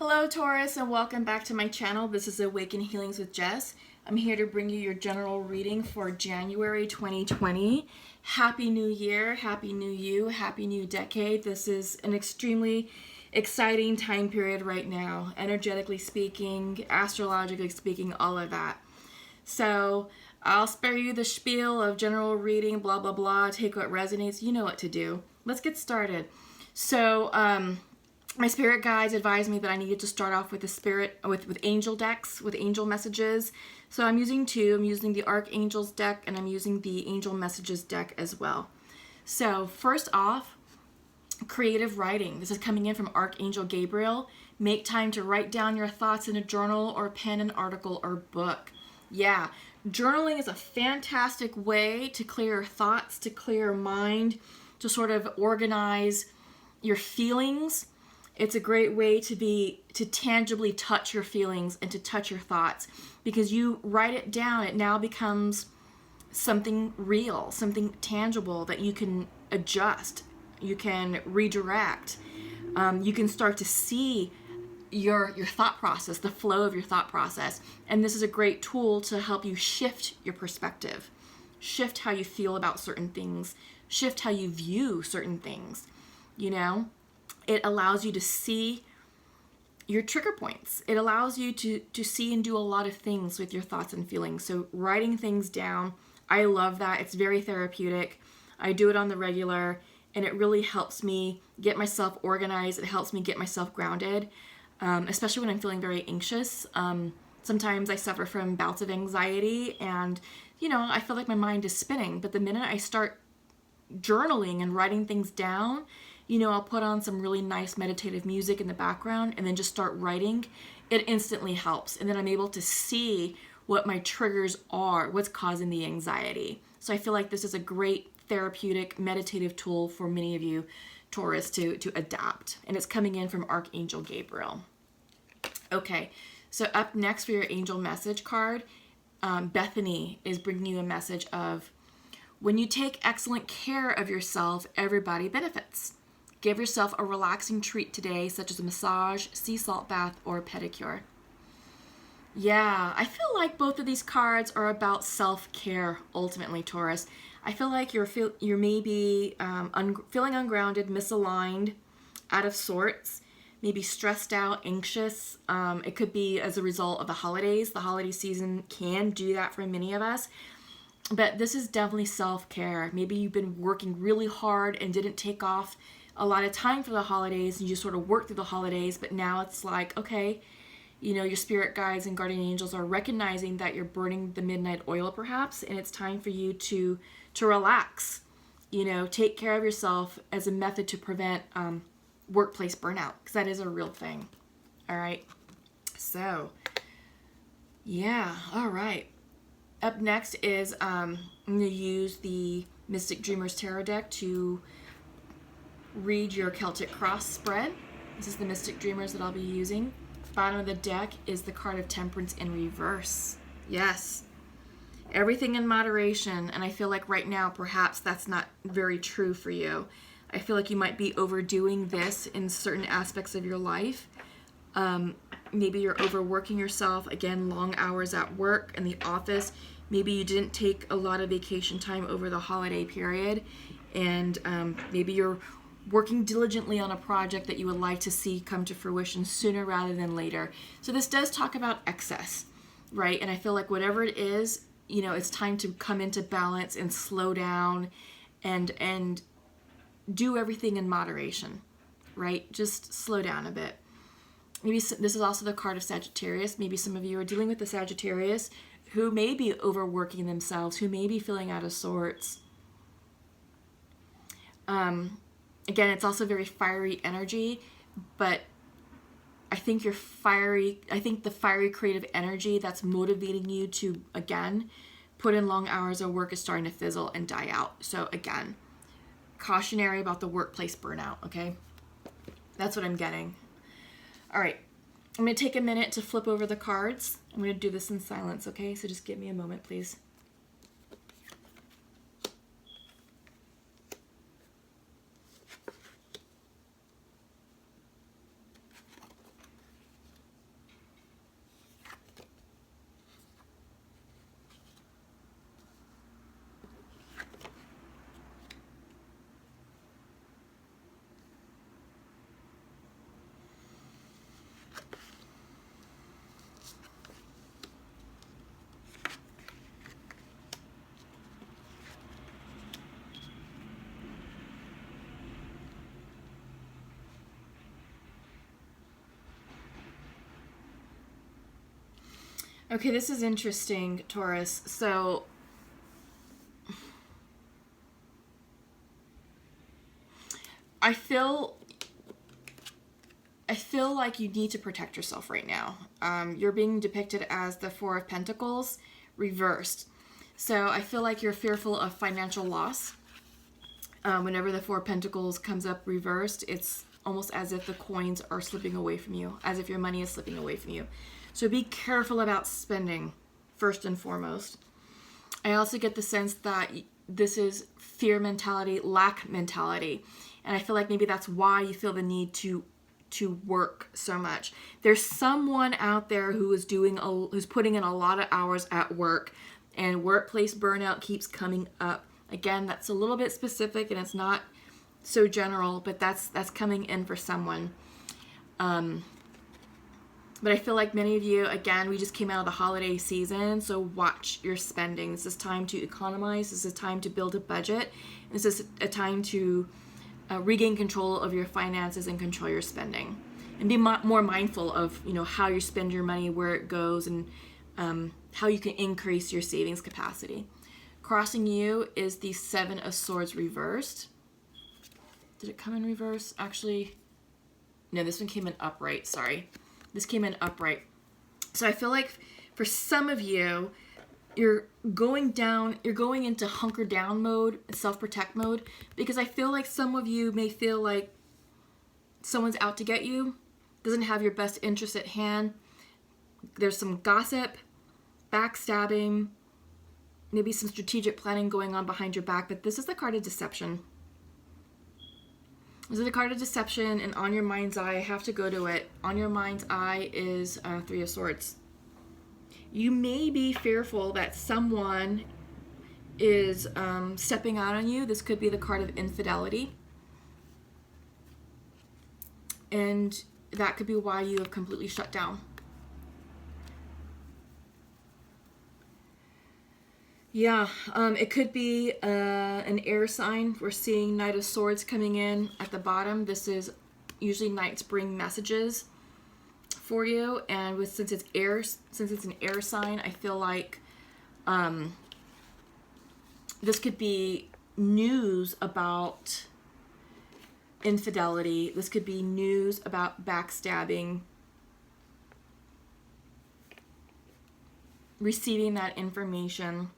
Hello Taurus, and welcome back to my channel. This is Awaken Healings with Jess. I'm here to bring you your general reading for January 2020. Happy New Year, Happy New You, Happy New Decade. This is an extremely exciting time period right now, energetically speaking, astrologically speaking, all of that. So I'll spare you the spiel of general reading, blah, blah, blah, take what resonates. You know what to do. Let's get started. So, my spirit guides advised me that I needed to start off with with angel decks, with angel messages. So I'm using two. I'm using the Archangels deck and I'm using the Angel Messages deck as well. So first off, creative writing. This is coming in from Archangel Gabriel. Make time to write down your thoughts in a journal or pen an article or book. Yeah, journaling is a fantastic way to clear your thoughts, to clear your mind, to sort of organize your feelings. It's a great way to tangibly touch your feelings and to touch your thoughts, because you write it down. It now becomes something real, something tangible that you can adjust, you can redirect, you can start to see your thought process, the flow of your thought process. And this is a great tool to help you shift your perspective, shift how you feel about certain things, shift how you view certain things, you know? It allows you to see your trigger points. It allows you to see and do a lot of things with your thoughts and feelings. So writing things down, I love that. It's very therapeutic. I do it on the regular, and it really helps me get myself organized. It helps me get myself grounded, especially when I'm feeling very anxious. Sometimes I suffer from bouts of anxiety, and, I feel like my mind is spinning. But the minute I start journaling and writing things down, I'll put on some really nice meditative music in the background and then just start writing. It instantly helps. And then I'm able to see what my triggers are, what's causing the anxiety. So I feel like this is a great therapeutic, meditative tool for many of you, Taurus, to adapt. And it's coming in from Archangel Gabriel. Okay, so up next for your angel message card, Bethany is bringing you a message of, when you take excellent care of yourself, everybody benefits. Give yourself a relaxing treat today, such as a massage, sea salt bath, or pedicure. Yeah, I feel like both of these cards are about self-care, ultimately, Taurus. I feel like you're maybe feeling ungrounded, misaligned, out of sorts, maybe stressed out, anxious. It could be as a result of the holidays. The holiday season can do that for many of us. But this is definitely self-care. Maybe you've been working really hard and didn't take off a lot of time for the holidays, and you sort of work through the holidays, but now it's like, okay, your spirit guides and guardian angels are recognizing that you're burning the midnight oil perhaps, and it's time for you to relax, take care of yourself as a method to prevent workplace burnout, because that is a real thing. All right. So, yeah. All right. Up next is I'm going to use the Mystic Dreamers Tarot deck to read your Celtic Cross spread. This is the Mystic Dreamers that I'll be using. Bottom of the deck is the card of Temperance in reverse. Yes. Everything in moderation. And I feel like right now, perhaps that's not very true for you. I feel like you might be overdoing this in certain aspects of your life. Maybe you're overworking yourself. Again, long hours at work, in the office. Maybe you didn't take a lot of vacation time over the holiday period. And maybe you're working diligently on a project that you would like to see come to fruition sooner rather than later. So this does talk about excess, right? And I feel like whatever it is, it's time to come into balance and slow down and do everything in moderation, right? Just slow down a bit. Maybe this is also the card of Sagittarius. Maybe some of you are dealing with the Sagittarius who may be overworking themselves, who may be feeling out of sorts. Again, it's also very fiery energy, but I think the fiery creative energy that's motivating you to, again, put in long hours of work is starting to fizzle and die out. So again, cautionary about the workplace burnout, okay? That's what I'm getting. All right, I'm going to take a minute to flip over the cards. I'm going to do this in silence, okay? So just give me a moment, please. Okay, this is interesting, Taurus. So I feel like you need to protect yourself right now. You're being depicted as the Four of Pentacles reversed. So I feel like you're fearful of financial loss. Whenever the Four of Pentacles comes up reversed, it's almost as if the coins are slipping away from you, as if your money is slipping away from you. So be careful about spending, first and foremost. I also get the sense that this is fear mentality, lack mentality. And I feel like maybe that's why you feel the need to work so much. There's someone out there who is who's putting in a lot of hours at work, and workplace burnout keeps coming up. Again, that's a little bit specific and it's not so general, but that's coming in for someone. But I feel like many of you, again, we just came out of the holiday season, so watch your spending. This is time to economize. This is time to build a budget. This is a time to regain control of your finances and control your spending, and be more mindful of how you spend your money, where it goes, and how you can increase your savings capacity. Crossing you is the Seven of Swords reversed. Did it come in reverse? Actually, no, this one came in upright. Sorry, this came in upright. So I feel like for some of you, you're going into hunker down mode, self-protect mode, because I feel like some of you may feel like someone's out to get you, doesn't have your best interest at hand. There's some gossip, backstabbing, maybe some strategic planning going on behind your back, but this is the card of deception. This is the card of deception, and on your mind's eye, I have to go to it. On your mind's eye is Three of Swords. You may be fearful that someone is stepping out on you. This could be the card of infidelity. And that could be why you have completely shut down. Yeah, it could be an air sign. We're seeing Knight of Swords coming in at the bottom. This is usually knights bring messages for you, and since it's an air sign, I feel like this could be news about infidelity. This could be news about backstabbing. Receiving that information.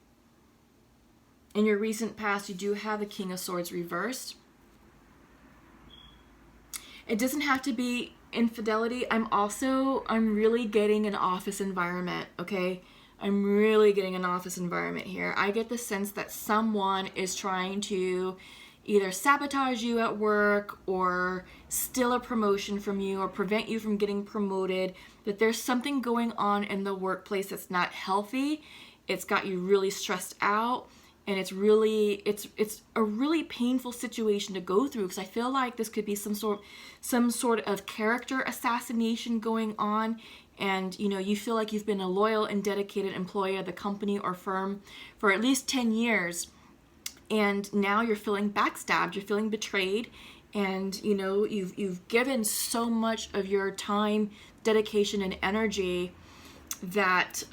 In your recent past, you do have the King of Swords reversed. It doesn't have to be infidelity. I'm really getting an office environment, okay? I'm really getting an office environment here. I get the sense that someone is trying to either sabotage you at work or steal a promotion from you or prevent you from getting promoted, that there's something going on in the workplace that's not healthy. It's got you really stressed out. And it's a really painful situation to go through, because I feel like this could be some sort of character assassination going on, and you feel like you've been a loyal and dedicated employee of the company or firm for at least 10 years, and now you're feeling backstabbed, you're feeling betrayed, and you've given so much of your time, dedication, and energy that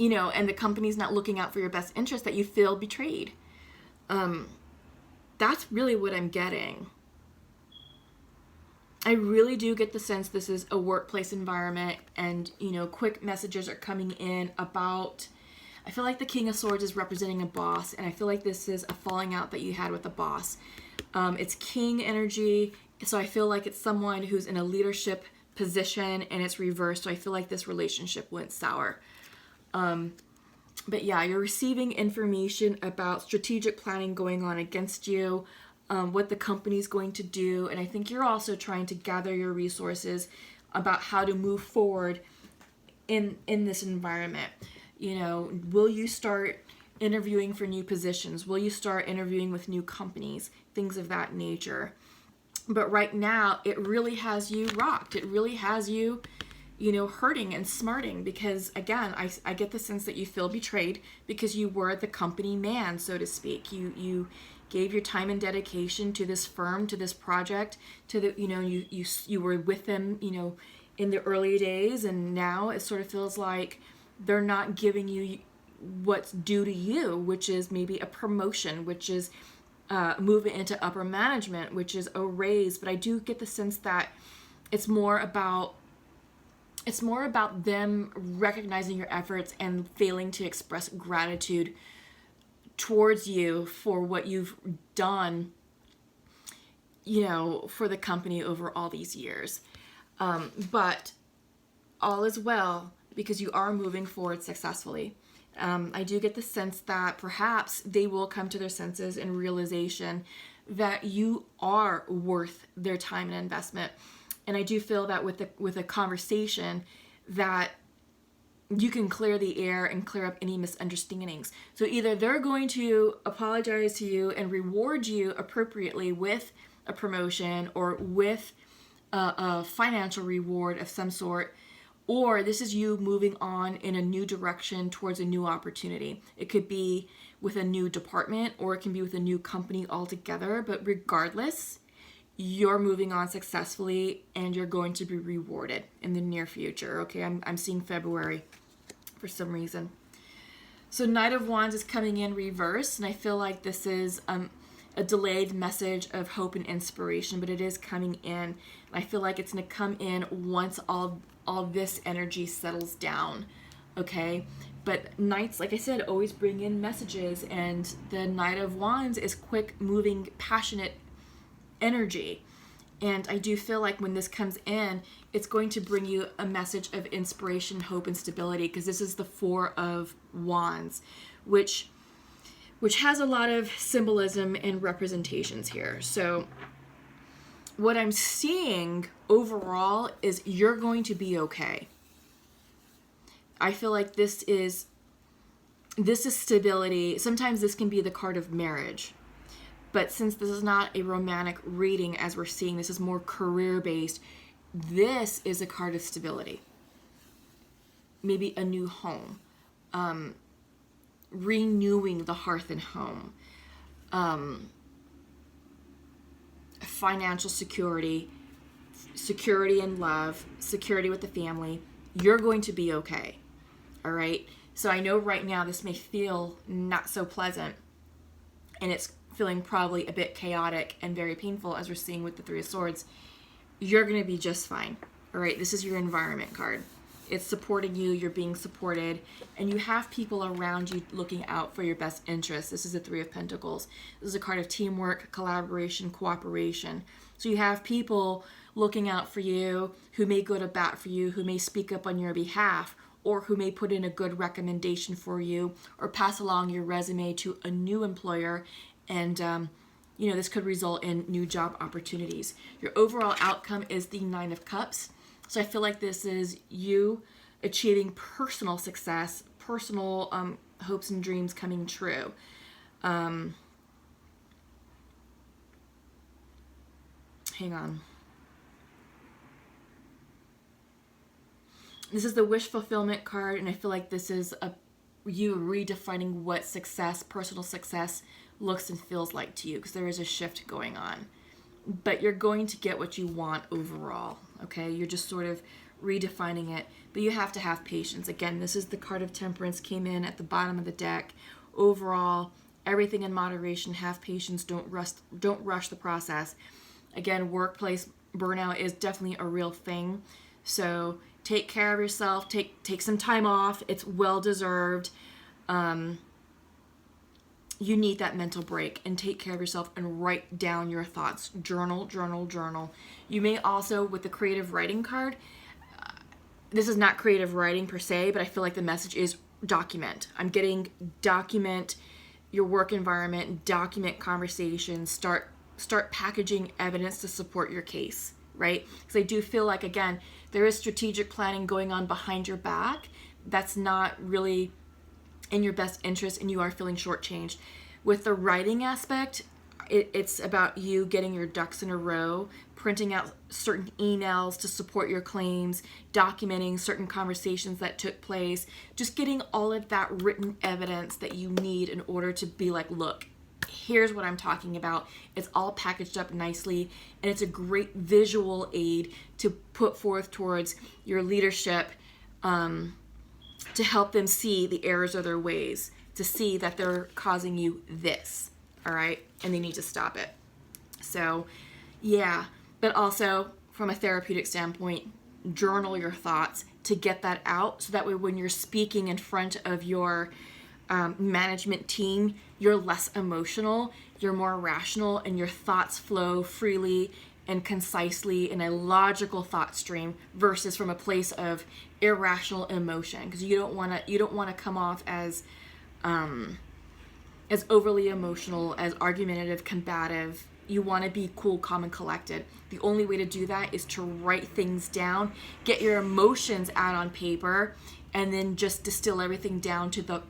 and the company's not looking out for your best interest, that you feel betrayed. That's really what I'm getting. I really do get the sense this is a workplace environment, and, quick messages are coming in about, I feel like the King of Swords is representing a boss, and I feel like this is a falling out that you had with a boss. It's King energy, so I feel like it's someone who's in a leadership position, and it's reversed, so I feel like this relationship went sour. But yeah, you're receiving information about strategic planning going on against you, what the company's going to do, and I think you're also trying to gather your resources about how to move forward in this environment. Will you start interviewing for new positions? Will you start interviewing with new companies? Things of that nature. But right now, it really has you rocked. It really has you hurting and smarting, because again, I get the sense that you feel betrayed because you were the company man, so to speak. You gave your time and dedication to this firm, to this project, to the, you were with them, in the early days, and now it sort of feels like they're not giving you what's due to you, which is maybe a promotion, which is moving into upper management, which is a raise. But I do get the sense that it's more about them recognizing your efforts and failing to express gratitude towards you for what you've done, for the company over all these years. But all is well, because you are moving forward successfully. I do get the sense that perhaps they will come to their senses and realization that you are worth their time and investment. And I do feel that with a conversation that you can clear the air and clear up any misunderstandings. So either they're going to apologize to you and reward you appropriately with a promotion or with a financial reward of some sort, or this is you moving on in a new direction towards a new opportunity. It could be with a new department, or it can be with a new company altogether. But regardless, you're moving on successfully and you're going to be rewarded in the near future. Okay, I'm seeing February for some reason. So Knight of Wands is coming in reverse, and I feel like this is a delayed message of hope and inspiration, but it is coming in. I feel like it's going to come in once all this energy settles down, okay? But Knights, like I said, always bring in messages, and the Knight of Wands is quick moving, passionate energy. And I do feel like when this comes in, it's going to bring you a message of inspiration, hope, and stability, because this is the Four of Wands, which has a lot of symbolism and representations here. So what I'm seeing overall is you're going to be okay. I feel like this is stability. Sometimes this can be the card of marriage. But since this is not a romantic reading, as we're seeing, this is more career-based, this is a card of stability. Maybe a new home. Renewing the hearth and home. Financial security. Security in love. Security with the family. You're going to be okay. All right? So I know right now this may feel not so pleasant. And it's feeling probably a bit chaotic and very painful, as we're seeing with the Three of Swords. You're going to be just fine. All right, this is your environment card. It's supporting you, you're being supported, and you have people around you looking out for your best interests. This is the Three of Pentacles. This is a card of teamwork, collaboration, cooperation. So you have people looking out for you, who may go to bat for you, who may speak up on your behalf, or who may put in a good recommendation for you, or pass along your resume to a new employer. And, this could result in new job opportunities. Your overall outcome is the Nine of Cups. So I feel like this is you achieving personal success, personal hopes and dreams coming true. Hang on. This is the wish fulfillment card, and I feel like this is you redefining what success, personal success, looks and feels like to you, because there is a shift going on. But you're going to get what you want overall, okay? You're just sort of redefining it, but you have to have patience. Again, this is the card of Temperance, came in at the bottom of the deck. Overall, everything in moderation, have patience, don't rush the process. Again, workplace burnout is definitely a real thing. So take care of yourself, take some time off. It's well deserved. You need that mental break, and take care of yourself and write down your thoughts. Journal. You may also, with the creative writing card, this is not creative writing per se, but I feel like the message is document. I'm getting document your work environment, document conversations, start packaging evidence to support your case, right? Because I do feel like, again, there is strategic planning going on behind your back that's not really in your best interest, and you are feeling shortchanged. With the writing aspect, it's about you getting your ducks in a row, printing out certain emails to support your claims, documenting certain conversations that took place, just getting all of that written evidence that you need in order to be like, look, Here's what I'm talking about. It's all packaged up nicely, and it's a great visual aid to put forth towards your leadership, to help them see the errors of their ways, to see that they're causing you this, all right? And they need to stop it. So, yeah, but also from a therapeutic standpoint, journal your thoughts to get that out, so that way when you're speaking in front of your management team, you're less emotional, you're more rational, and your thoughts flow freely and concisely in a logical thought stream versus from a place of irrational emotion, because you don't want to come off as overly emotional, as argumentative, combative. You want to be cool, calm, and collected. The only way to do that is to write things down, get your emotions out on paper, and then just distill everything down to the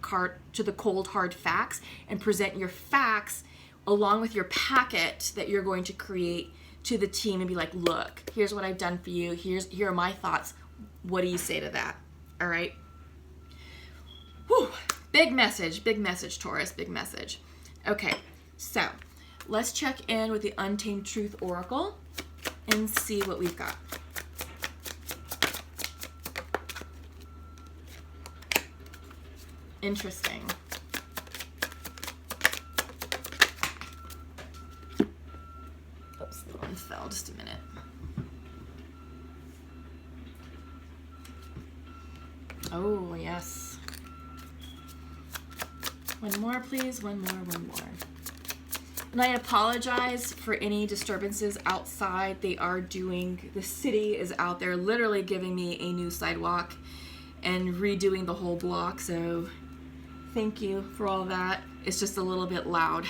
cold, hard facts, and present your facts along with your packet that you're going to create to the team and be like, look, here's what I've done for you. Here are my thoughts. What do you say to that? All right. Whew. Big message, Taurus, big message. Okay, so let's check in with the Untamed Truth Oracle and see what we've got. Interesting. Oops, the one fell. Just a minute. Oh, yes. One more, please. One more. And I apologize for any disturbances outside. The city is out there literally giving me a new sidewalk and redoing the whole block. So thank you for all that. It's just a little bit loud.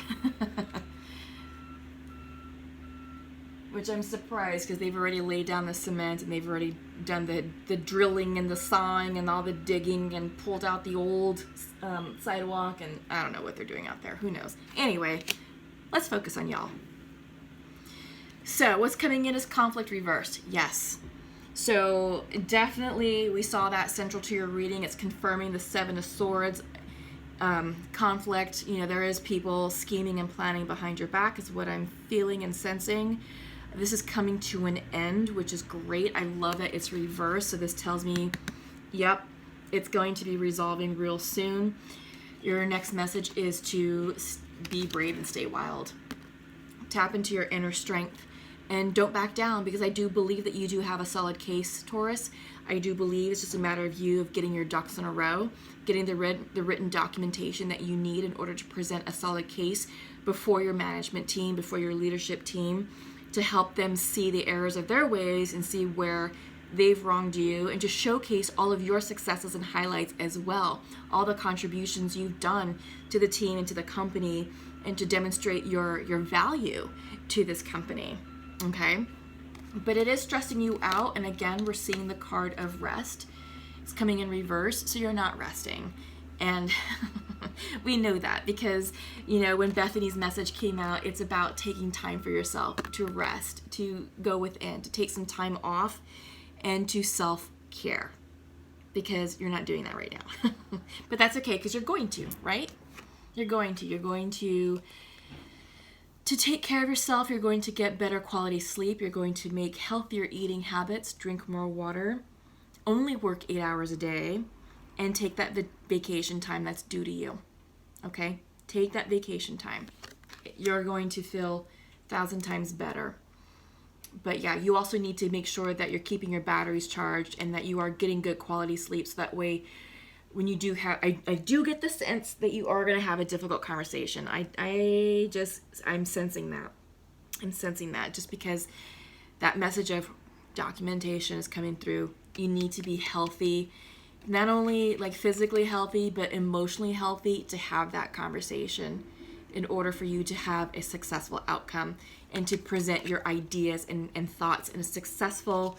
Which I'm surprised, because they've already laid down the cement and they've already done the drilling and the sawing and all the digging and pulled out the old sidewalk, and I don't know what they're doing out there. Who knows? Anyway, let's focus on y'all. So what's coming in is conflict reversed. Yes. So definitely we saw that central to your reading. It's confirming the Seven of Swords. Conflict, there is people scheming and planning behind your back is what I'm feeling and sensing. This is coming to an end, which is great. I love that it's reversed. So this tells me, yep, it's going to be resolving real soon. Your next message is to be brave and stay wild. Tap into your inner strength and don't back down, because I do believe that you do have a solid case, Taurus. I do believe it's just a matter of you getting your ducks in a row, getting the written documentation that you need in order to present a solid case before your management team, before your leadership team, to help them see the errors of their ways and see where they've wronged you, and to showcase all of your successes and highlights as well, all the contributions you've done to the team and to the company, and to demonstrate your value to this company, okay? But it is stressing you out, and again, we're seeing the card of rest. It's coming in reverse, so you're not resting. And we know that because, when Bethany's message came out, it's about taking time for yourself to rest, to go within, to take some time off, and to self-care, because you're not doing that right now. But that's okay, because you're going to, right? You're going to take care of yourself. You're going to get better quality sleep. You're going to make healthier eating habits, drink more water, only work 8 hours a day, and take that vacation time that's due to you, okay? Take that vacation time. You're going to feel 1,000 times better. But yeah, you also need to make sure that you're keeping your batteries charged and that you are getting good quality sleep, so that way when you do have, I do get the sense that you are going to have a difficult conversation. I'm sensing that. I'm sensing that just because that message of documentation is coming through. You need to be healthy, not only like physically healthy, but emotionally healthy to have that conversation in order for you to have a successful outcome and to present your ideas and thoughts in a successful,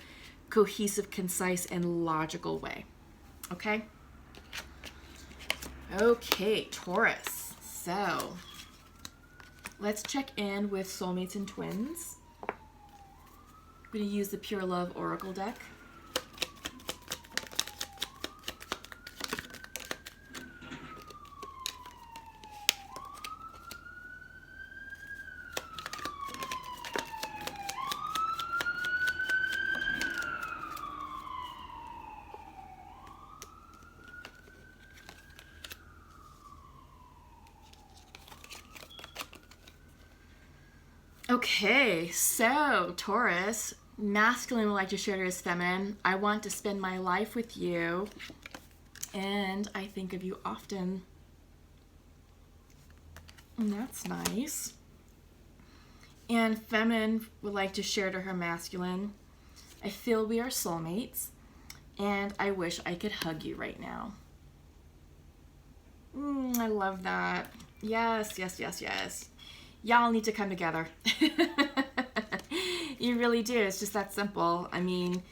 cohesive, concise, and logical way. Okay? Okay, Taurus. So, let's check in with soulmates and twins. I'm going to use the Pure Love Oracle deck. Okay, so Taurus, masculine would like to share to his feminine. I want to spend my life with you, and I think of you often. And that's nice. And feminine would like to share to her masculine. I feel we are soulmates, and I wish I could hug you right now. I love that. Yes, yes, yes, yes. Y'all need to come together. You really do. It's just that simple. I mean,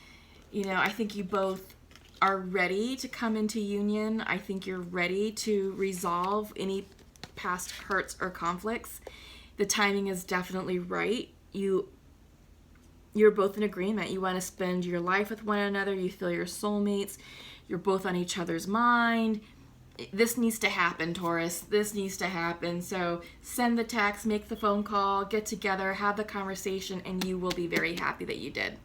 you know, I think you both are ready to come into union. I think you're ready to resolve any past hurts or conflicts. The timing is definitely right. You're both in agreement. You want to spend your life with one another. You feel you're soulmates. You're both on each other's mind. This needs to happen, Taurus. This needs to happen. So send the text, make the phone call, get together, have the conversation, and you will be very happy that you did.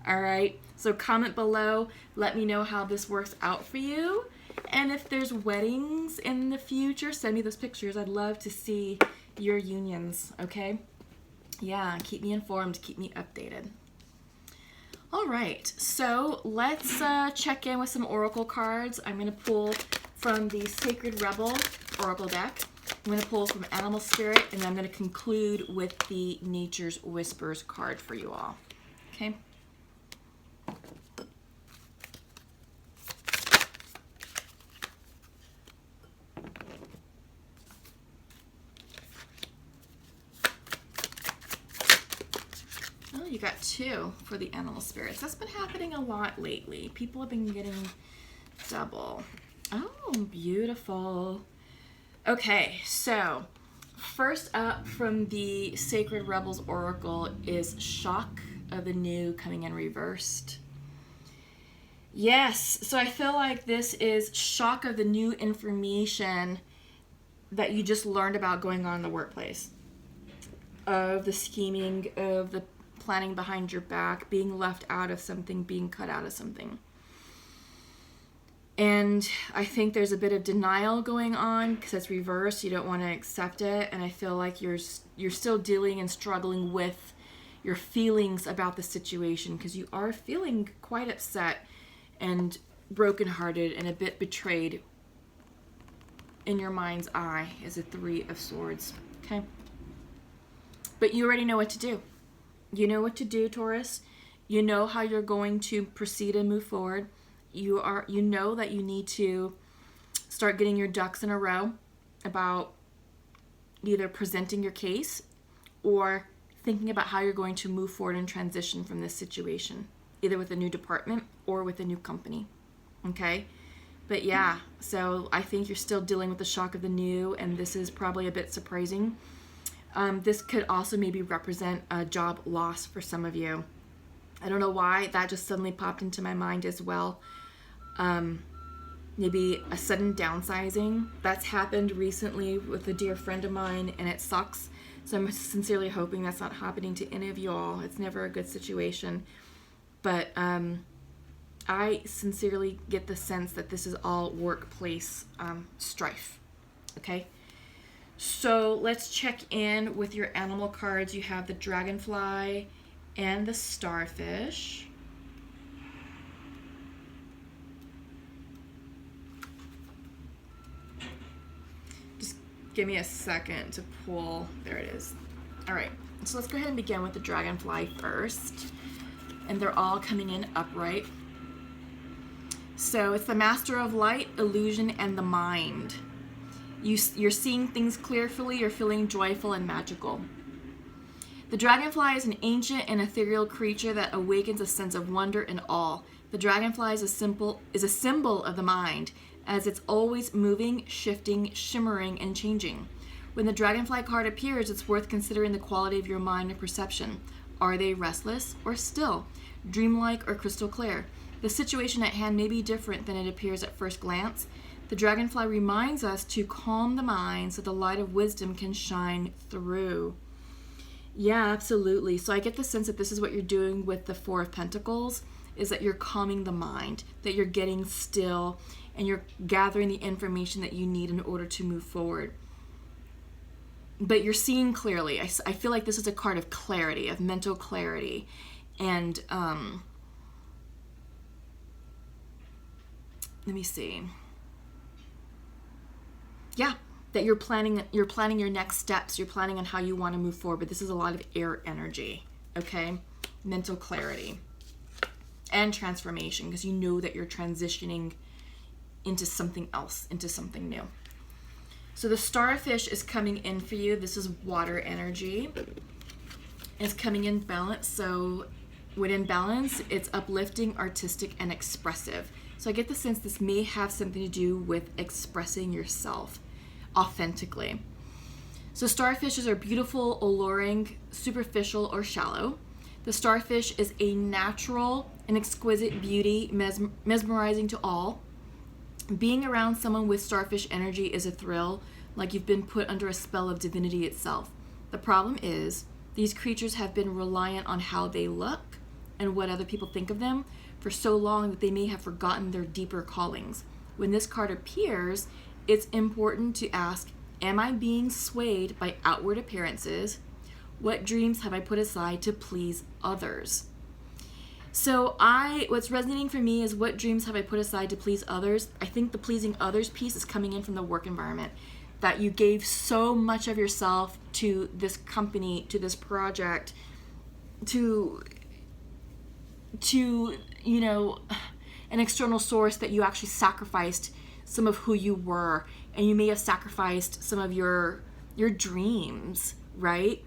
All right? So comment below. Let me know how this works out for you. And if there's weddings in the future, send me those pictures. I'd love to see your unions, okay? Yeah, keep me informed, keep me updated. All right, so let's check in with some oracle cards. I'm going to pull from the Sacred Rebel Oracle deck. I'm going to pull from Animal Spirit, and then I'm going to conclude with the Nature's Whispers card for you all. Okay? Oh, you got two for the Animal Spirits. That's been happening a lot lately. People have been getting double. Oh, beautiful. Okay, so first up from the Sacred Rebels Oracle is Shock of the New coming in reversed. Yes, so I feel like this is shock of the new information that you just learned about going on in the workplace. Of the scheming, of the planning behind your back, being left out of something, being cut out of something. And I think there's a bit of denial going on because it's reversed. You don't want to accept it. And I feel like you're still dealing and struggling with your feelings about the situation because you are feeling quite upset and brokenhearted and a bit betrayed in your mind's eye as a Three of Swords. Okay? But you already know what to do. You know what to do, Taurus. You know how you're going to proceed and move forward. You know that you need to start getting your ducks in a row about either presenting your case or thinking about how you're going to move forward and transition from this situation, either with a new department or with a new company. Okay? But yeah, so I think you're still dealing with the shock of the new, and this is probably a bit surprising. This could also maybe represent a job loss for some of you. I don't know why, that just suddenly popped into my mind as well. Maybe a sudden downsizing. That's happened recently with a dear friend of mine, and it sucks. So I'm sincerely hoping that's not happening to any of you all. It's never a good situation. But I sincerely get the sense that this is all workplace strife. Okay? So let's check in with your animal cards. You have the dragonfly and the starfish. Just give me a second to pull. There it is. All right, so let's go ahead and begin with the dragonfly first. And they're all coming in upright. So it's the master of light, illusion, and the mind. You're seeing things clearly, you're feeling joyful and magical. The dragonfly is an ancient and ethereal creature that awakens a sense of wonder and awe. The dragonfly is a symbol of the mind, as it's always moving, shifting, shimmering, and changing. When the dragonfly card appears, it's worth considering the quality of your mind and perception. Are they restless or still, dreamlike or crystal clear? The situation at hand may be different than it appears at first glance. The dragonfly reminds us to calm the mind so the light of wisdom can shine through. Yeah, absolutely. So I get the sense that this is what you're doing with the Four of Pentacles, is that you're calming the mind, that you're getting still, and you're gathering the information that you need in order to move forward. but you're seeing clearly. I feel like this is a card of clarity, of mental clarity. And let me see. Yeah, that you're planning your next steps. You're planning on how you want to move forward. But this is a lot of air energy, okay? Mental clarity and transformation, because you know that you're transitioning into something else, into something new. So the starfish is coming in for you. This is water energy. It's coming in balance. So when in balance, it's uplifting, artistic, and expressive. So I get the sense this may have something to do with expressing yourself authentically. So starfishes are beautiful, alluring, superficial, or shallow. The starfish is a natural and exquisite beauty, mesmerizing to all. Being around someone with starfish energy is a thrill, like you've been put under a spell of divinity itself. The problem is, these creatures have been reliant on how they look and what other people think of them for so long that they may have forgotten their deeper callings. When this card appears, it's important to ask, am I being swayed by outward appearances? What dreams have I put aside to please others? So what's resonating for me is, what dreams have I put aside to please others? I think the pleasing others piece is coming in from the work environment, that you gave so much of yourself to this company, to this project, to you know, an external source, that you actually sacrificed some of who you were, and you may have sacrificed some of your dreams, right?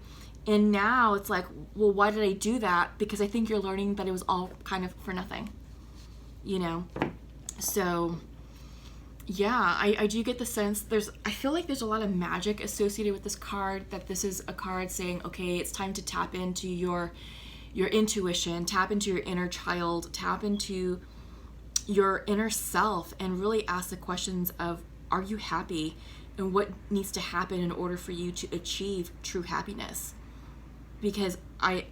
And now it's like, well, why did I do that? Because I think you're learning that it was all kind of for nothing, you know? So yeah, I do get the sense I feel like there's a lot of magic associated with this card, that this is a card saying, okay, it's time to tap into your intuition, tap into your inner child, tap into your inner self, and really ask the questions of, are you happy? And what needs to happen in order for you to achieve true happiness? Because I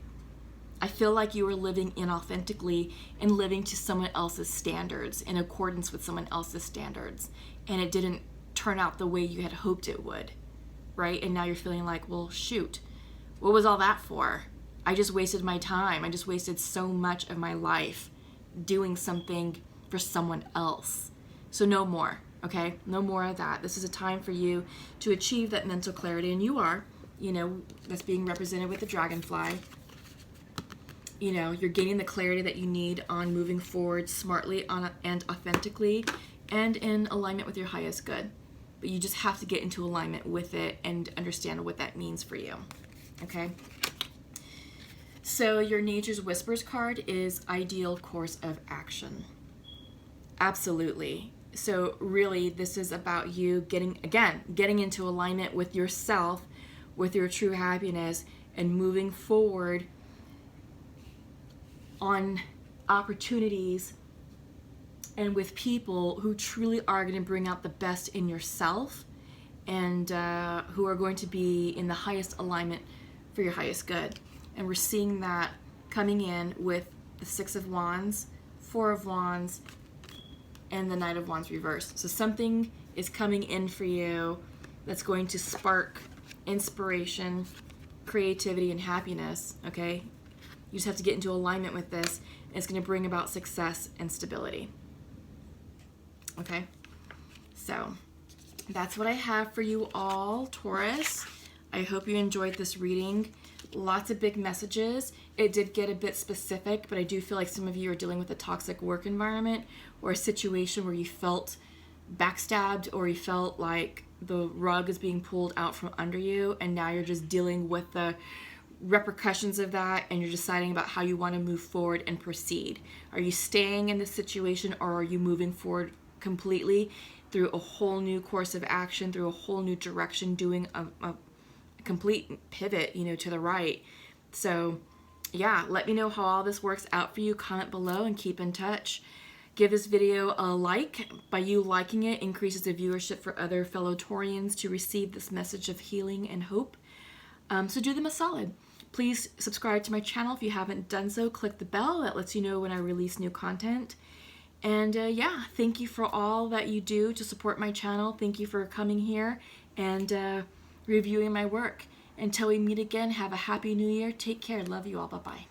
feel like you were living inauthentically and living to someone else's standards, in accordance with someone else's standards, and it didn't turn out the way you had hoped it would, right? And now you're feeling like, well, shoot, what was all that for? I just wasted my time. I just wasted so much of my life doing something for someone else. So no more, okay? No more of that. This is a time for you to achieve that mental clarity, and you are. You know, that's being represented with the dragonfly. You know, you're gaining the clarity that you need on moving forward smartly and authentically and in alignment with your highest good. But you just have to get into alignment with it and understand what that means for you. Okay? So your Nature's Whispers card is ideal course of action. Absolutely. So really, this is about you getting into alignment with yourself, with your true happiness, and moving forward on opportunities and with people who truly are going to bring out the best in yourself, and who are going to be in the highest alignment for your highest good. And we're seeing that coming in with the Six of Wands, Four of Wands, and the Knight of Wands reversed. So something is coming in for you that's going to spark inspiration, creativity, and happiness, okay? You just have to get into alignment with this, and it's going to bring about success and stability. Okay? So that's what I have for you all, Taurus. I hope you enjoyed this reading. Lots of big messages. It did get a bit specific, but I do feel like some of you are dealing with a toxic work environment, or a situation where you felt backstabbed, or you felt like the rug is being pulled out from under you, and now you're just dealing with the repercussions of that, and you're deciding about how you want to move forward and proceed. Are you staying in this situation, or are you moving forward completely through a whole new course of action, through a whole new direction, doing a complete pivot, you know, to the right? So yeah, let me know how all this works out for you. Comment below and keep in touch. Give this video a like. By you liking it, increases the viewership for other fellow Taurians to receive this message of healing and hope. So do them a solid. Please subscribe to my channel if you haven't done so. Click the bell. That lets you know when I release new content. And yeah, thank you for all that you do to support my channel. Thank you for coming here. And reviewing my work. Until we meet again, have a happy new year. Take care. Love you all. Bye-bye.